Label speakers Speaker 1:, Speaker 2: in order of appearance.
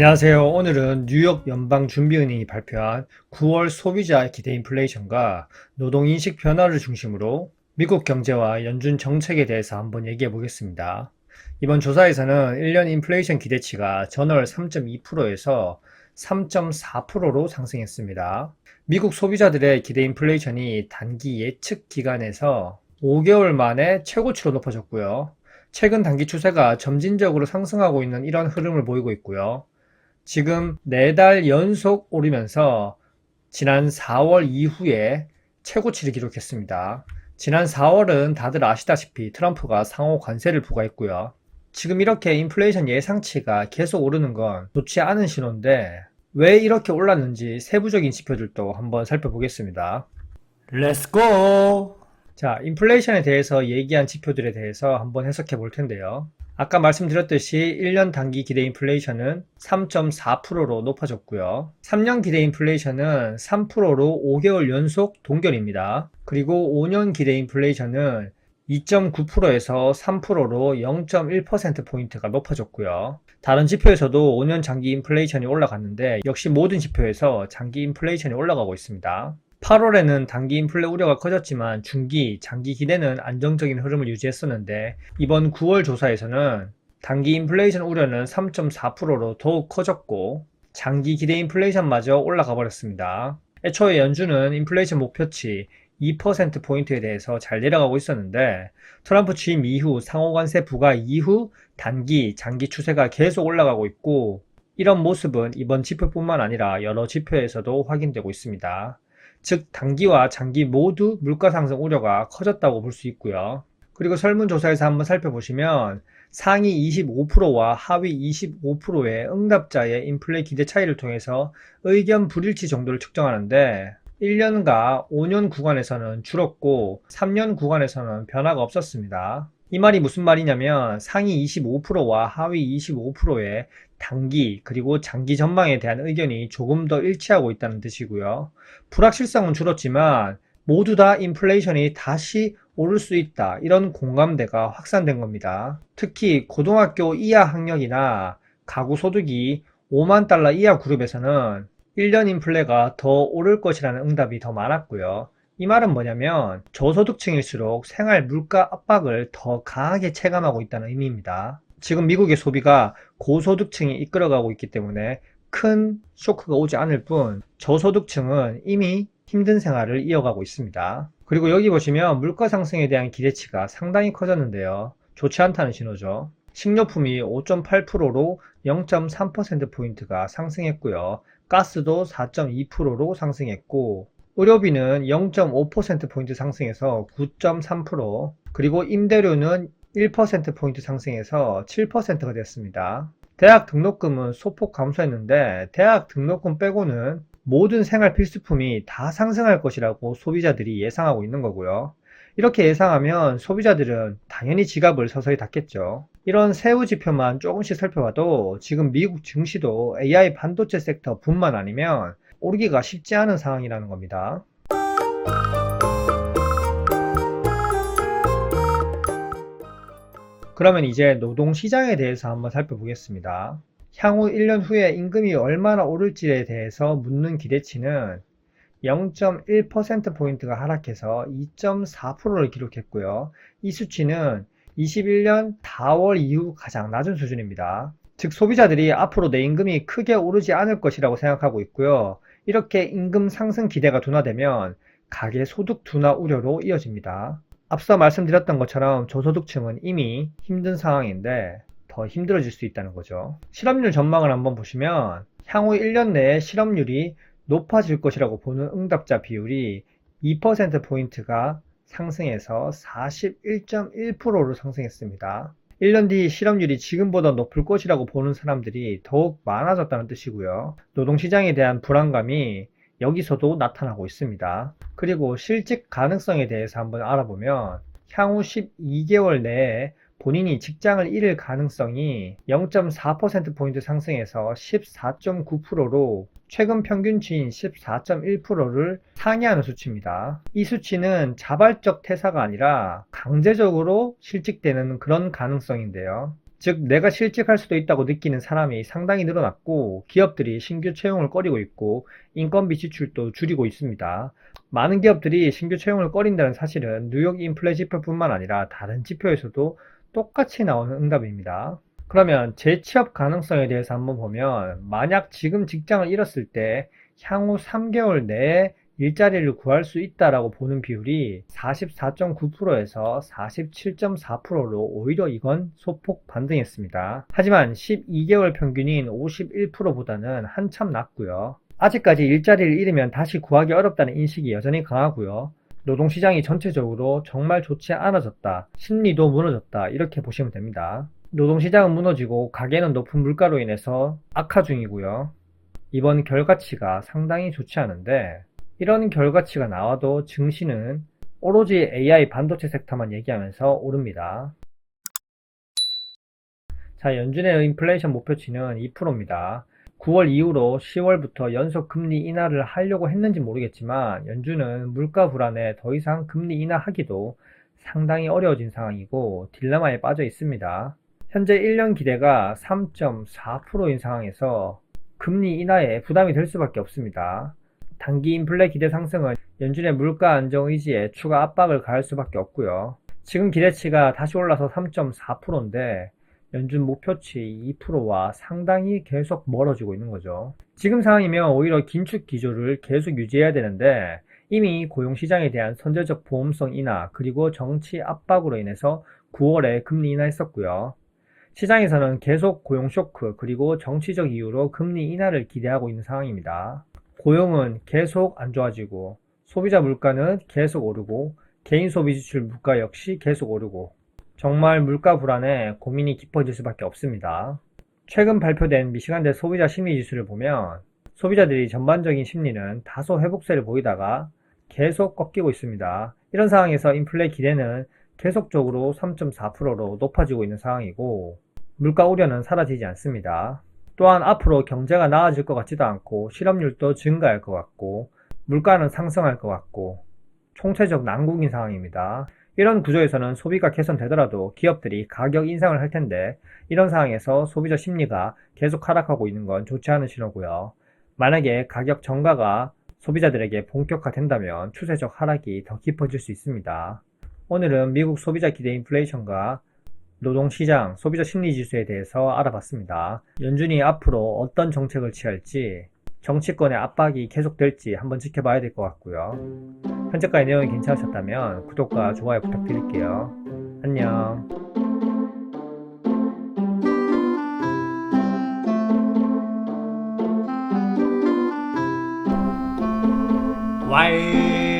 Speaker 1: 안녕하세요. 오늘은 뉴욕 연방준비은행이 발표한 9월 소비자 기대 인플레이션과 노동인식 변화를 중심으로 미국 경제와 연준 정책에 대해서 한번 얘기해 보겠습니다. 이번 조사에서는 1년 인플레이션 기대치가 전월 3.2%에서 3.4%로 상승했습니다. 미국 소비자들의 기대 인플레이션이 단기 예측 기간에서 5개월 만에 최고치로 높아졌고요. 최근 단기 추세가 점진적으로 상승하고 있는 이런 흐름을 보이고 있고요. 지금 4달 연속 오르면서 지난 4월 이후에 최고치를 기록했습니다. 지난 4월은 다들 아시다시피 트럼프가 상호 관세를 부과했고요. 지금 이렇게 인플레이션 예상치가 계속 오르는 건 좋지 않은 신호인데 왜 이렇게 올랐는지 세부적인 지표들도 한번 살펴보겠습니다. Let's go! 자, 인플레이션에 대해서 얘기한 지표들에 대해서 한번 해석해 볼 텐데요. 아까 말씀드렸듯이 1년 단기 기대 인플레이션은 3.4%로 높아졌고요. 3년 기대 인플레이션은 3%로 5개월 연속 동결입니다. 그리고 5년 기대 인플레이션은 2.9%에서 3%로 0.1%포인트가 높아졌고요. 다른 지표에서도 5년 장기 인플레이션이 올라갔는데 역시 모든 지표에서 장기 인플레이션이 올라가고 있습니다. 8월에는 단기 인플레 우려가 커졌지만 중기, 장기 기대는 안정적인 흐름을 유지했었는데 이번 9월 조사에서는 단기 인플레이션 우려는 3.4%로 더욱 커졌고 장기 기대 인플레이션마저 올라가 버렸습니다. 애초에 연준은 인플레이션 목표치 2%포인트에 대해서 잘 내려가고 있었는데 트럼프 취임 이후 상호관세 부과 이후 단기, 장기 추세가 계속 올라가고 있고 이런 모습은 이번 지표뿐만 아니라 여러 지표에서도 확인되고 있습니다. 즉 단기와 장기 모두 물가 상승 우려가 커졌다고 볼 수 있고요. 그리고 설문조사에서 한번 살펴보시면 상위 25%와 하위 25%의 응답자의 인플레 기대 차이를 통해서 의견 불일치 정도를 측정하는데 1년과 5년 구간에서는 줄었고 3년 구간에서는 변화가 없었습니다. 이 말이 무슨 말이냐면 상위 25%와 하위 25%의 단기 그리고 장기 전망에 대한 의견이 조금 더 일치하고 있다는 뜻이고요. 불확실성은 줄었지만 모두 다 인플레이션이 다시 오를 수 있다. 이런 공감대가 확산된 겁니다. 특히 고등학교 이하 학력이나 가구 소득이 5만 달러 이하 그룹에서는 1년 인플레가 더 오를 것이라는 응답이 더 많았고요. 이 말은 뭐냐면 저소득층일수록 생활 물가 압박을 더 강하게 체감하고 있다는 의미입니다. 지금 미국의 소비가 고소득층이 이끌어가고 있기 때문에 큰 쇼크가 오지 않을 뿐 저소득층은 이미 힘든 생활을 이어가고 있습니다. 그리고 여기 보시면 물가 상승에 대한 기대치가 상당히 커졌는데요. 좋지 않다는 신호죠. 식료품이 5.8%로 0.3%포인트가 상승했고요. 가스도 4.2%로 상승했고 의료비는 0.5%포인트 상승해서 9.3%, 그리고 임대료는 1%포인트 상승해서 7%가 됐습니다. 대학 등록금은 소폭 감소했는데 대학 등록금 빼고는 모든 생활 필수품이 다 상승할 것이라고 소비자들이 예상하고 있는 거고요. 이렇게 예상하면 소비자들은 당연히 지갑을 서서히 닫겠죠. 이런 세부 지표만 조금씩 살펴봐도 지금 미국 증시도 AI 반도체 섹터 분만 아니면 오르기가 쉽지 않은 상황이라는 겁니다. 그러면 이제 노동시장에 대해서 한번 살펴보겠습니다. 향후 1년 후에 임금이 얼마나 오를지에 대해서 묻는 기대치는 0.1%포인트가 하락해서 2.4%를 기록했고요. 이 수치는 21년 4월 이후 가장 낮은 수준입니다. 즉 소비자들이 앞으로 내 임금이 크게 오르지 않을 것이라고 생각하고 있고요. 이렇게 임금 상승 기대가 둔화되면 가계 소득 둔화 우려로 이어집니다. 앞서 말씀드렸던 것처럼 저소득층은 이미 힘든 상황인데 더 힘들어질 수 있다는 거죠. 실업률 전망을 한번 보시면 향후 1년 내에 실업률이 높아질 것이라고 보는 응답자 비율이 2%포인트가 상승해서 41.1%로 상승했습니다. 1년 뒤 실업률이 지금보다 높을 것이라고 보는 사람들이 더욱 많아졌다는 뜻이고요. 노동시장에 대한 불안감이 여기서도 나타나고 있습니다. 그리고 실직 가능성에 대해서 한번 알아보면 향후 12개월 내에 본인이 직장을 잃을 가능성이 0.4%포인트 상승해서 14.9%로 최근 평균치인 14.1%를 상회하는 수치입니다. 이 수치는 자발적 퇴사가 아니라 강제적으로 실직되는 그런 가능성인데요. 즉 내가 실직할 수도 있다고 느끼는 사람이 상당히 늘어났고 기업들이 신규 채용을 꺼리고 있고 인건비 지출도 줄이고 있습니다. 많은 기업들이 신규 채용을 꺼린다는 사실은 뉴욕 인플레 지표뿐만 아니라 다른 지표에서도 똑같이 나오는 응답입니다. 그러면 재취업 가능성에 대해서 한번 보면 만약 지금 직장을 잃었을 때 향후 3개월 내에 일자리를 구할 수 있다라고 보는 비율이 44.9%에서 47.4%로 오히려 이건 소폭 반등했습니다. 하지만 12개월 평균인 51%보다는 한참 낮고요. 아직까지 일자리를 잃으면 다시 구하기 어렵다는 인식이 여전히 강하고요. 노동시장이 전체적으로 정말 좋지 않아졌다. 심리도 무너졌다. 이렇게 보시면 됩니다. 노동시장은 무너지고 가계는 높은 물가로 인해서 악화 중이고요. 이번 결과치가 상당히 좋지 않은데 이런 결과치가 나와도 증시는 오로지 AI 반도체 섹터만 얘기하면서 오릅니다. 자, 연준의 인플레이션 목표치는 2%입니다. 9월 이후로 10월부터 연속 금리 인하를 하려고 했는지 모르겠지만 연준은 물가 불안에 더 이상 금리 인하하기도 상당히 어려워진 상황이고 딜레마에 빠져 있습니다. 현재 1년 기대가 3.4%인 상황에서 금리 인하에 부담이 될 수밖에 없습니다. 단기 인플레 기대 상승은 연준의 물가 안정 의지에 추가 압박을 가할 수밖에 없고요. 지금 기대치가 다시 올라서 3.4%인데 연준 목표치 2%와 상당히 계속 멀어지고 있는 거죠. 지금 상황이면 오히려 긴축 기조를 계속 유지해야 되는데 이미 고용시장에 대한 선제적 보험성 인하 그리고 정치 압박으로 인해서 9월에 금리 인하했었고요. 시장에서는 계속 고용 쇼크 그리고 정치적 이유로 금리 인하를 기대하고 있는 상황입니다. 고용은 계속 안 좋아지고 소비자 물가는 계속 오르고 개인 소비 지출 물가 역시 계속 오르고 정말 물가 불안에 고민이 깊어질 수밖에 없습니다. 최근 발표된 미시간대 소비자 심리 지수를 보면 소비자들이 전반적인 심리는 다소 회복세를 보이다가 계속 꺾이고 있습니다. 이런 상황에서 인플레 기대는 계속적으로 3.4%로 높아지고 있는 상황이고 물가 우려는 사라지지 않습니다. 또한 앞으로 경제가 나아질 것 같지도 않고 실업률도 증가할 것 같고 물가는 상승할 것 같고 총체적 난국인 상황입니다. 이런 구조에서는 소비가 개선되더라도 기업들이 가격 인상을 할 텐데 이런 상황에서 소비자 심리가 계속 하락하고 있는 건 좋지 않은 신호고요. 만약에 가격 정가가 소비자들에게 본격화된다면 추세적 하락이 더 깊어질 수 있습니다. 오늘은 미국 소비자 기대 인플레이션과 노동시장, 소비자 심리지수에 대해서 알아봤습니다. 연준이 앞으로 어떤 정책을 취할지, 정치권의 압박이 계속될지 한번 지켜봐야 될 것 같고요. 현재까지 내용이 괜찮으셨다면 구독과 좋아요 부탁드릴게요. 안녕.
Speaker 2: Why